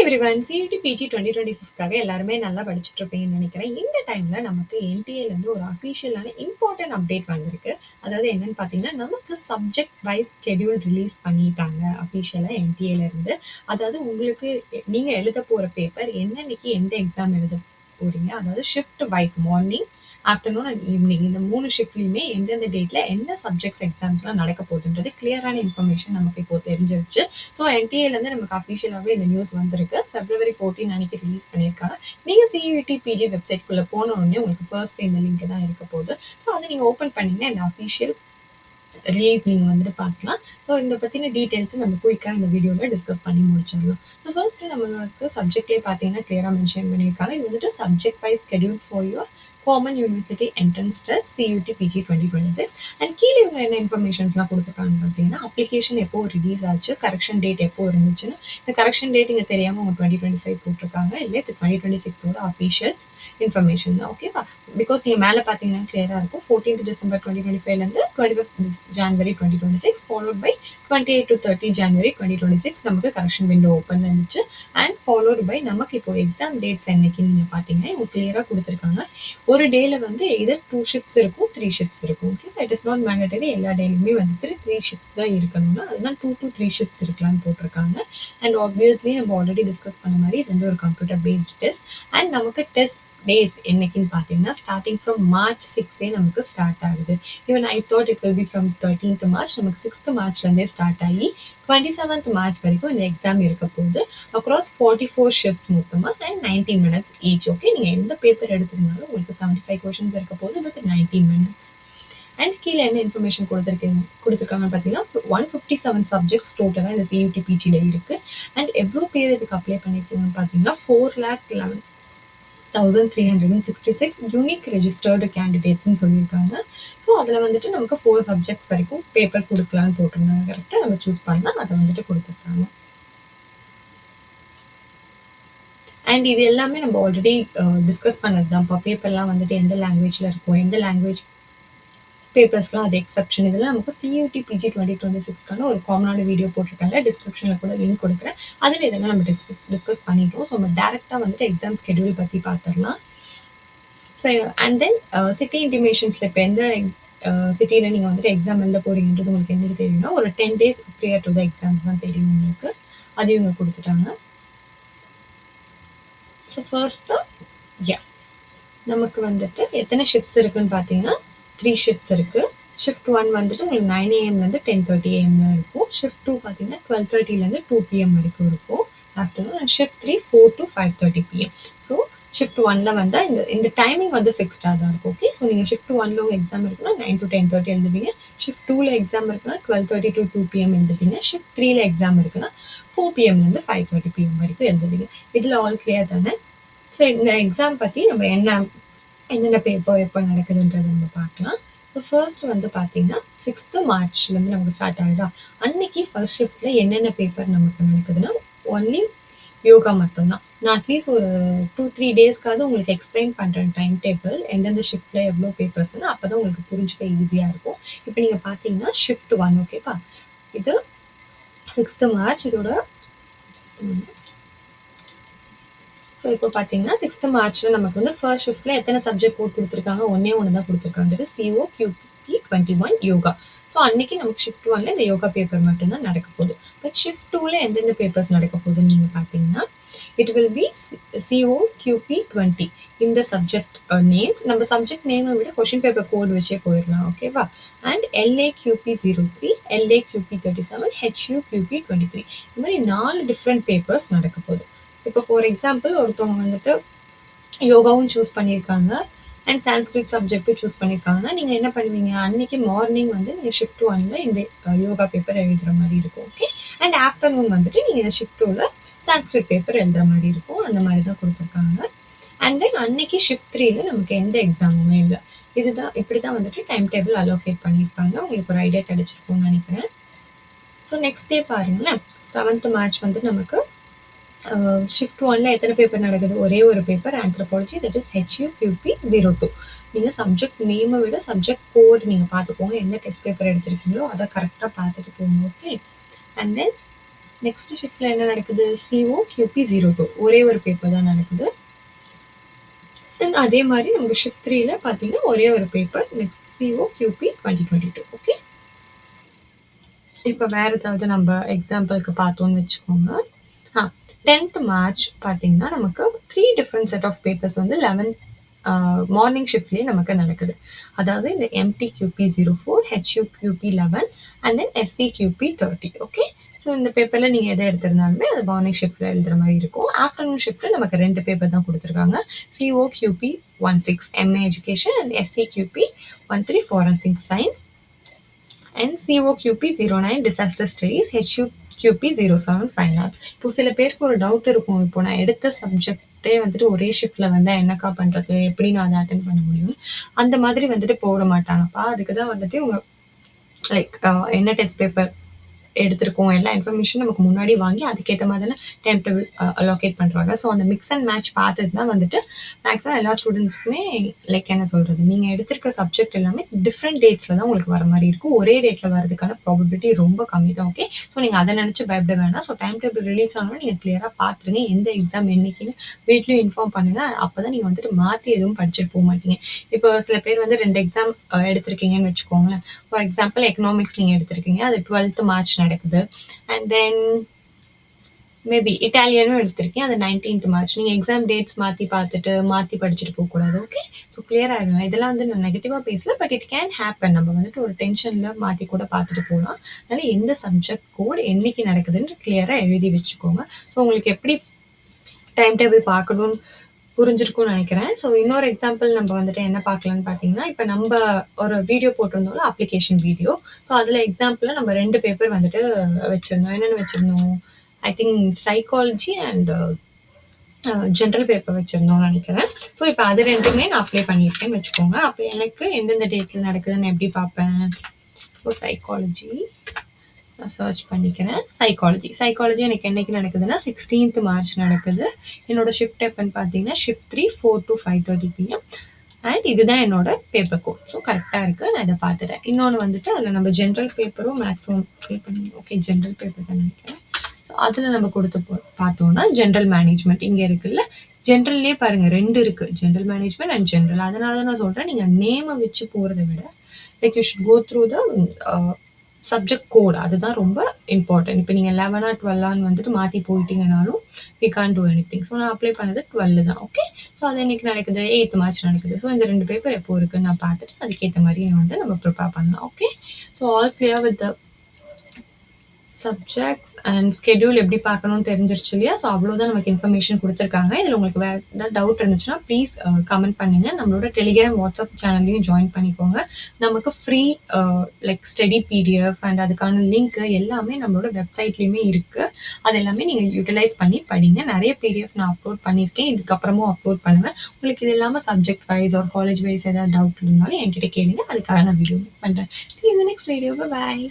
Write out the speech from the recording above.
Everyone சியூடி PG 2026க்காக எல்லாருமே நல்லா படிச்சுட்டு இருப்பீங்கன்னு நினைக்கிறேன். இந்த டைம்ல நமக்கு என்டிஏல இருந்து ஒரு அஃபிஷியலான இம்பார்ட்டன்ட் அப்டேட் வந்திருக்கு. அதாவது என்னன்னு பார்த்தீங்கன்னா, நமக்கு சப்ஜெக்ட் வைஸ் ஸ்கெட்யூல் ரிலீஸ் பண்ணிட்டாங்க அஃபிஷியலா என்டிஏல இருந்து. அதாவது உங்களுக்கு நீங்க எழுத போற பேப்பர் என்னன்னைக்கு எந்த எக்ஸாம் எழுத போறீங்க, அதாவது shift wise morning, afternoon and evening இந்த 3 ஷிஃப்ட்லயுமே எந்தெந்த டேட்ல என்ன சப்ஜெக்ட்ஸ் எக்ஸாம்ஸ்லாம் நடக்க போகுதுன்றது கிளியரான இன்ஃபர்மேஷன் நமக்கு இப்போ தெரிஞ்சிருச்சு. ஸோ என்டிஏலேருந்து நமக்கு அஃபிஷியலாகவே இந்த நியூஸ் வந்திருக்கு. February 14 அன்னைக்கு ரிலீஸ் பண்ணியிருக்காங்க. நீங்கள் சியூடி பிஜி வெப்சைட்குள்ளே போன உடனே உங்களுக்கு ஃபர்ஸ்ட் இந்த லிங்க் தான் இருக்க போகுது. ஸோ அதை நீங்கள் ஓப்பன் பண்ணிங்கன்னா இந்த அஃபிஷியல் ரிலீஸ் நீங்கள் வந்துட்டு பார்க்கலாம். ஸோ இந்த பற்றின டீட்டெயில்ஸை நம்ம குயிக்காக இந்த வீடியோவில் டிஸ்கஸ் பண்ணி முடிச்சிடலாம். ஸோ ஃபர்ஸ்ட்டு நம்மளுக்கு சப்ஜெக்ட்லேயே பார்த்தீங்கன்னா கிளியராக மென்ஷன் பண்ணியிருக்காங்க. இது வந்துட்டு subject wise schedule for your common university entrance test CUET PG 2026. And கீழே இவங்க என்ன இன்ஃபர்மேஷன்ஸ்லாம் கொடுத்துருக்காங்கன்னு பார்த்தீங்கன்னா, அப்ளிகேஷன் எப்போ ரிலீஸ் ஆச்சு, கரெக்ஷன் டேட் எப்போ இருந்துச்சுன்னு. இந்த கரெக்ஷன் டேட் இங்கே தெரியாமல் அவங்க 2025 போட்டிருக்காங்க. இல்லை இது 2026ஓட அஃபிஷியல் இன்ஃபர்மேஷன் தான். ஓகேவா? பிகாஸ் நீங்கள் மேலே பார்த்தீங்கன்னா கிளியராக இருக்கும். 14th December 2025லேருந்து 25th January 2026 followed by 28 to 30 January 2026 நமக்கு கரெக்ஷன் விண்டோ ஓப்பன் இருந்துச்சு. அண்ட் ஃபாலோட் பை நமக்கு இப்போ எக்ஸாம் டேட்ஸ் என்னைக்குன்னு நீங்கள் பார்த்தீங்கன்னா இவங்க கிளியராக கொடுத்துருக்காங்க. ஒரு டேல வந்து எதர் 2 ஷிஃப்ட்ஸ் இருக்கும், 3 ஷிஃப்ட்ஸ் இருக்கும். Okay, it is not mandatory எல்லா டேலையுமே வந்துட்டு 3 ஷிஃப்ட் தான் இருக்கணும்னா அதுதான் 2 to 3 ஷிஃப்ட்ஸ் இருக்கலாம்னு போட்டிருக்காங்க. அண்ட் ஆப்வியஸ்லி நம்ம ஆல்ரெடி டிஸ்கஸ் பண்ண மாதிரி இது வந்து ஒரு கம்ப்யூட்டர் பேஸ்டு டெஸ்ட். அண்ட் நமக்கு டெஸ்ட் டேஸ் என்னைக்குன்னு பார்த்தீங்கன்னா ஸ்டார்டிங் ஃப்ரம் March 6 நமக்கு ஸ்டார்ட் ஆகுது. Even I thought it will be from 13th March. நமக்கு 6th Marchலேருந்தே ஸ்டார்ட் ஆகி 27th March வரைக்கும் இந்த எக்ஸாம் இருக்க போகுது. அக்ராஸ் 44 ஷிஃப்ட்ஸ் மொத்தமாக அண்ட் 90 minutes ஈச். ஓகே, நீங்கள் எந்த பேப்பர் எடுத்திருந்தாலும் உங்களுக்கு 75 கொஷின்ஸ் இருக்க போகுது வித் 90 minutes. அண்ட் கீழே என்ன இன்ஃபர்மேஷன் கொடுத்துருக்காங்கன்னு பார்த்தீங்கன்னா 157 சப்ஜெக்ட்ஸ் டோட்டலாக இந்த சியூடி பிஜியில் இருக்குது. அண்ட் எவ்வளோ பேர் இதுக்கு அப்ளை பண்ணியிருக்கீங்கன்னு பார்த்தீங்கன்னா 4,11,366 யூனிக் ரெஜிஸ்டர்டு கேண்டிடேட்ஸ்ன்னு சொல்லியிருக்காங்க. ஸோ அதில் வந்துட்டு நமக்கு 4 சப்ஜெக்ட்ஸ் வரைக்கும் பேப்பர் கொடுக்கலான்னு போட்டிருந்தாங்க. கரெக்டாக நம்ம சூஸ் பண்ணால் அதை வந்துட்டு கொடுத்துருக்காங்க. அண்ட் இது எல்லாமே நம்ம ஆல்ரெடி டிஸ்கஸ் பண்ணது தான்ப்பா. பேப்பர்லாம் வந்துட்டு எந்த லாங்குவேஜில் இருக்கும், எந்த லாங்குவேஜ் பேப்பர்ஸ்லாம் அது எக்ஸப்ஷன். இதெல்லாம் நமக்கு சியூடி பிஜி 2026க்கான ஒரு காமனான வீடியோ போட்டிருக்காங்க. டிஸ்கிரிப்ஷனில் கூட லிங்க் கொடுக்குறேன். அதில் இதெல்லாம் நம்ம டிஸ்கஸ் பண்ணிட்டோம். ஸோ நம்ம டேரெக்டாக வந்துட்டு எக்ஸாம் ஸ்கெடியூல் பற்றி பார்த்துடலாம். ஸோ அண்ட் தென் சிட்டி இன்டிமேஷன்ஸில் இப்போ எந்த சிட்டியில் நீங்கள் வந்துட்டு எக்ஸாம் எழுத போகிறீங்கன்றது உங்களுக்கு என்னது தெரியும்னா ஒரு 10 days prior to the exam தான் தெரியும் உங்களுக்கு. அது இவங்க கொடுத்துட்டாங்க. ஸோ ஃபர்ஸ்ட்டு நமக்கு வந்துட்டு எத்தனை ஷிஃப்ட்ஸ் இருக்குதுன்னு பார்த்தீங்கன்னா 3 ஷிஃப்ட்ஸ் இருக்குது. ஷிஃப்ட் 1 வந்துட்டு உங்களுக்கு 9 AM-லேருந்து 10:30 AM இருக்கும். ஷிஃப்ட் 2 பார்த்தீங்கன்னா 12:30லேருந்து 2 PM வரைக்கும் இருக்கும் afternoon. And shift 3 4 to 5:30 PM. So shift 1ல் வந்தால் இந்த டைமிங் வந்து ஃபிக்ஸ்டாக தான் இருக்கும். ஓகே, ஸோ நீங்கள் ஷிஃப்ட் 1ல் உங்கள் எக்ஸாம் இருக்குன்னா 9 to 10:30 எழுதுவீங்க. ஷிஃப்ட் 2ல் எக்ஸாம் இருக்குன்னா 12:30 to 2 PM எழுதுவீங்க. ஷிஃப்ட் 3ல் எக்ஸாம் இருக்குன்னா 4 PM-லேருந்து 5:30 PM வரைக்கும் எழுதுவீங்க. இதில் ஆல் கிளியர் தானே? ஸோ இந்த எக்ஸாம் பற்றி நம்ம என்னென்ன பேப்பர் எப்போ நடக்குதுன்றதை நம்ம பார்க்கலாம். ஸோ ஃபர்ஸ்ட் வந்து பார்த்தீங்கன்னா 6th Marchலேருந்து நமக்கு ஸ்டார்ட் ஆகுதா. அன்னைக்கு ஃபர்ஸ்ட் ஷிஃப்ட்டில் என்னென்ன பேப்பர் நமக்கு நடக்குதுன்னா ஒன்லி யோகா மட்டும்தான். நான் அட்லீஸ்ட் ஒரு 2-3 டேஸ்க்காவது உங்களுக்கு எக்ஸ்பிளைன் பண்ணுறேன் டைம் டேபிள் எந்தெந்த ஷிஃப்ட்டில் எவ்வளோ பேப்பர்ஸ்னு. அப்போ தான் உங்களுக்கு புரிஞ்சுக்க ஈஸியாக இருக்கும். இப்போ நீங்கள் பார்த்தீங்கன்னா ஷிஃப்ட் 1 ஓகேப்பா. இது 6th March. இதோட ஸோ இப்போ பார்த்தீங்கன்னா 6th Marchல நமக்கு வந்து ஃபர்ஸ்ட் ஷிஃப்ட்டில் எத்தனை சப்ஜெக்ட் கோட் கொடுத்துருக்காங்க, ஒன்றே தான் கொடுத்துருக்காங்க. அது COQP21 யோகா. ஸோ அன்னைக்கு நமக்கு ஷிஃப்ட் 1ல் இந்த யோகா பேப்பர் மட்டும்தான் நடக்க போகுது. பட் ஷிஃப்ட் 2ல் எந்தெந்த பேப்பர்ஸ் நடக்க போகுதுன்னு நீங்கள் பார்த்தீங்கன்னா இட் வில் பி COQP20 இந்த சப்ஜெக்ட் நேம்ஸ். நம்ம சப்ஜெக்ட் நேமை விட கொஷின் பேப்பர் கோட் வச்சே போயிடலாம். ஓகேவா? அண்ட் LAQP03, LAQP37, HUQP23 இந்த மாதிரி 4 டிஃப்ரெண்ட் பேப்பர்ஸ் நடக்க போகுது. இப்போ ஃபார் எக்ஸாம்பிள் ஒருத்தவங்க வந்துட்டு யோகாவும் சூஸ் பண்ணியிருக்காங்க அண்ட் சான்ஸ்கிரிட் சப்ஜெக்ட்டும் சூஸ் பண்ணியிருக்காங்கன்னா நீங்கள் என்ன பண்ணுவீங்க, அன்னைக்கு மார்னிங் வந்து நீங்கள் ஷிஃப்ட் 1ல் இந்த யோகா பேப்பர் எழுதுகிற மாதிரி இருக்கும். ஓகே, அண்ட் ஆஃப்டர்நூன் வந்துட்டு நீங்கள் இந்த ஷிஃப்ட் 2ல் சான்ஸ்கிரிட் பேப்பர் எழுதுகிற மாதிரி இருக்கும். அந்த மாதிரி தான் கொடுத்துருக்காங்க. அண்ட் தென் அன்னைக்கு ஷிஃப்ட் 3ல் நமக்கு எந்த எக்ஸாமுமே இல்லை. இப்படி தான் வந்துட்டு டைம் டேபிள் அலோகேட் பண்ணியிருப்பாங்க. உங்களுக்கு ஒரு ஐடியா கிடைச்சிருக்கும்னு நினைக்கிறேன். ஸோ நெக்ஸ்ட் டே பாருங்களேன், 7th March வந்து நமக்கு ஷிஃப்ட் 1ல் எத்தனை பேப்பர் நடக்குது, ஒரே ஒரு paper anthropology, that is HUQP02. நீங்கள் சப்ஜெக்ட் நேமை விட சப்ஜெக்ட் கோட் நீங்கள் பார்த்துக்கோங்க. எந்த டெஸ்ட் பேப்பர் எடுத்திருக்கீங்களோ அதை கரெக்டாக பார்த்துட்டு போங்க. ஓகே, அண்ட் தென் நெக்ஸ்ட் ஷிஃப்ட்ல என்ன நடக்குது? COQP02 ஒரே ஒரு பேப்பர் தான் நடக்குது. தென் அதே மாதிரி நமக்கு ஷிஃப்ட் 3ல பார்த்தீங்கன்னா ஒரே ஒரு பேப்பர். Next COQP 2022. ஓகே. இப்போ வேற ஏதாவது நம்ம எக்ஸாம்பிளுக்கு பார்த்தோம்னு வச்சுக்கோங்க. 10th மார்ச் பார்த்தீங்கன்னா நமக்கு 3 டிஃப்ரெண்ட் செட் ஆஃப் பேப்பர்ஸ் வந்து 11th மார்னிங் ஷிஃப்ட்லேயே நமக்கு நடக்குது. அதாவது இந்த MTQP04, HUQP11 and then SCQP30. Okay. So இந்த பேப்பரில் நீங்கள் எதை எடுத்திருந்தாலுமே அது மார்னிங் ஷிஃப்ட்டில் எழுதுகிற மாதிரி இருக்கும். ஆஃப்டர்நூன் ஷிஃப்ட்டில் நமக்கு 2 பேப்பர் தான் கொடுத்துருக்காங்க. COQP16 MA education and SCQP13 forensic science and COQP09 disaster studies, HUQP07 fine arts. இப்போ சில பேருக்கு ஒரு டவுட் இருக்கும், இப்போ நான் எடுத்த சப்ஜெக்டே வந்துட்டு ஒரே ஷிஃப்ட்ல வந்தா என்னக்கா பண்றது, எப்படி நான் அதை அட்டென்ட் பண்ண முடியும், அந்த மாதிரி வந்துட்டு போட மாட்டாங்கப்பா. அதுக்கு தான் வந்துட்டு உங்க லைக் என்ன டெஸ்ட் பேப்பர் எடுத்திருக்கோம், எல்லா இன்ஃபர்மேஷன் நமக்கு முன்னாடி வாங்கி அதுக்கேற்ற மாதிரி டைம் டேபிள் அலோகேட் பண்ணுறாங்க. ஸோ அந்த மிக்ஸ் அண்ட் மேட்ச் பார்த்துட்டு தான் வந்துட்டு மேக்ஸிமம் எல்லா ஸ்டூடெண்ட்ஸ்க்குமே லைக் என்ன சொல்கிறது, நீங்கள் எடுத்திருக்க சப்ஜெக்ட் எல்லாமே டிஃப்ரெண்ட் டேட்ஸில் தான் உங்களுக்கு வர மாதிரி இருக்கும். ஒரே டேட்டில் வரதுக்கான ப்ராபபிலிட்டி ரொம்ப கம்மி தான். ஓகே. ஸோ நீங்கள் அதை நினச்சி பயப்பட வேணாம். ஸோ டைம் டேபிள் ரிலீஸ் ஆனாலும் நீங்கள் கிளியராக பார்த்துருங்க, எந்த எக்ஸாம் என்னைக்குன்னு வீட்லேயும் இன்ஃபார்ம் பண்ணுங்கள். அப்போ தான் நீங்கள் வந்துட்டு மாற்றி எதுவும் படிச்சுட்டு போக மாட்டீங்க. இப்போ சில பேர் வந்து 2 எக்ஸாம் எடுத்திருக்கீங்கன்னு வச்சுக்கோங்களேன். ஃபார் எக்ஸாம்பிள் எக்கனாமிக்ஸ் நீங்கள் எடுத்திருக்கீங்க, அது 12th மார்ச் நடக்குது. அண்ட் தென் மேபி இட்டாலியனும் எடுத்திருக்கேன், அது 19th மார்ச். நீங்கள் எக்ஸாம் டேட்ஸ் மாற்றி பார்த்துட்டு மாற்றி படிச்சுட்டு போகக்கூடாது. ஓகே. ஸோ கிளியராக இருங்க. இதெல்லாம் வந்து நான் நெகட்டிவாக பேசல, பட் இட் கேன் ஹேப்பன். நம்ம வந்துட்டு ஒரு டென்ஷனில் மாற்றி கூட பார்த்துட்டு போகலாம். அதனால் எந்த சப்ஜெக்ட் கோட் என்னைக்கு நடக்குதுன்னு கிளியராக எழுதி வச்சுக்கோங்க. ஸோ உங்களுக்கு எப்படி டைம் டேபிள் பார்க்கணும்னு புரிஞ்சிருக்கும்னு நினைக்கிறேன். ஸோ இன்னொரு எக்ஸாம்பிள் நம்ம வந்துட்டு என்ன பார்க்கலான்னு பார்த்தீங்கன்னா, இப்போ நம்ம ஒரு வீடியோ போட்டிருந்தோம்ல, அப்ளிகேஷன் வீடியோ. ஸோ அதில் எக்ஸாம்பிளில் நம்ம 2 பேப்பர் வந்துட்டு வச்சுருந்தோம். என்னென்ன வச்சுருந்தோம்? I think psychology and general paper வச்சுருந்தோம்னு நினைக்கிறேன். ஸோ இப்போ அது 2மே நான் அப்ளை பண்ணியிருக்கேன்னு வச்சுக்கோங்க. அப்போ எனக்கு எந்தெந்த டேட்டில் நடக்குதுன்னு எப்படி பார்ப்பேன்? ஸோ சைக்காலஜி நான் சர்ச் பண்ணிக்கிறேன். சைக்காலஜி எனக்கு என்னைக்கு நடக்குதுன்னா 16th மார்ச் நடக்குது. என்னோட ஷிஃப்ட் எப்போன்னு பார்த்தீங்கன்னா ஷிஃப்ட் 3 4 to 5:30 PM. அண்ட் இதுதான் என்னோட பேப்பர் கோட். ஸோ கரெக்டாக இருக்குது, நான் இதை பார்த்துட்டேன். இன்னொன்று வந்துட்டு அதில் நம்ம ஜென்ரல் பேப்பரும் மேக்ஸிமம் ப்ளே பண்ணி ஓகே ஜென்ரல் பேப்பர் தான் நினைக்கிறேன். ஸோ அதில் நம்ம கொடுத்து பார்த்தோம்னா ஜென்ரல் மேனேஜ்மெண்ட் இங்கே இருக்குல்ல, ஜென்ரல்லே பாருங்கள் 2 இருக்குது, ஜென்ரல் மேனேஜ்மெண்ட் அண்ட் ஜென்ரல். அதனால தான் நான் சொல்கிறேன், நீங்கள் நேமை வச்சு போகிறத விட like you should go through the subject code. அதுதான் ரொம்ப இம்பார்ட்டன்ட். இப்போ நீங்கள் 11 12 வந்துட்டு மாற்றி போயிட்டீங்கனாலும் we can do anything. So நான் அப்ளை பண்ணது 12 தான். ஓகே. ஸோ அது என்னைக்கு நடக்குது? 8th மார்ச் நடக்குது. ஸோ இந்த 2 பேப்பர் எப்போ இருக்குன்னு நான் பார்த்துட்டு அதுக்கேற்ற மாதிரி வந்து நம்ம ப்ரிப்பேர் பண்ணலாம். Okay. So all clear with the subjects and schedule எப்படி பார்க்கணும்னு தெரிஞ்சிருச்சு இல்லையா? ஸோ அவ்வளோதான் நமக்கு இன்ஃபர்மேஷன் கொடுத்துருக்காங்க. இதில் உங்களுக்கு வேறு ஏதாவது டவுட் இருந்துச்சுன்னா ப்ளீஸ் கமெண்ட் பண்ணுங்கள். நம்மளோட டெலிகிராம் வாட்ஸ்அப் சேனல்லையும் ஜாயின் பண்ணிக்கோங்க. நமக்கு free like study PDF and அதுக்கான லிங்க் எல்லாமே நம்மளோட வெப்சைட்லேயுமே இருக்குது. அது எல்லாமே நீங்கள் யூட்டிலைஸ் பண்ணி படிங்க. நிறைய PDF நான் அப்லோட் பண்ணியிருக்கேன், இதுக்கப்புறமும் அப்லோட் பண்ணுவேன். உங்களுக்கு இது இல்லாமல் சப்ஜெக்ட் வைஸ் ஒரு காலேஜ் வைஸ் ஏதாவது டவுட் இருந்தாலும் என்கிட்ட கேளுங்க, அதுக்காக நான் வீடியோ பண்ணுறேன். இந்த நெக்ஸ்ட் வீடியோ. பாய்.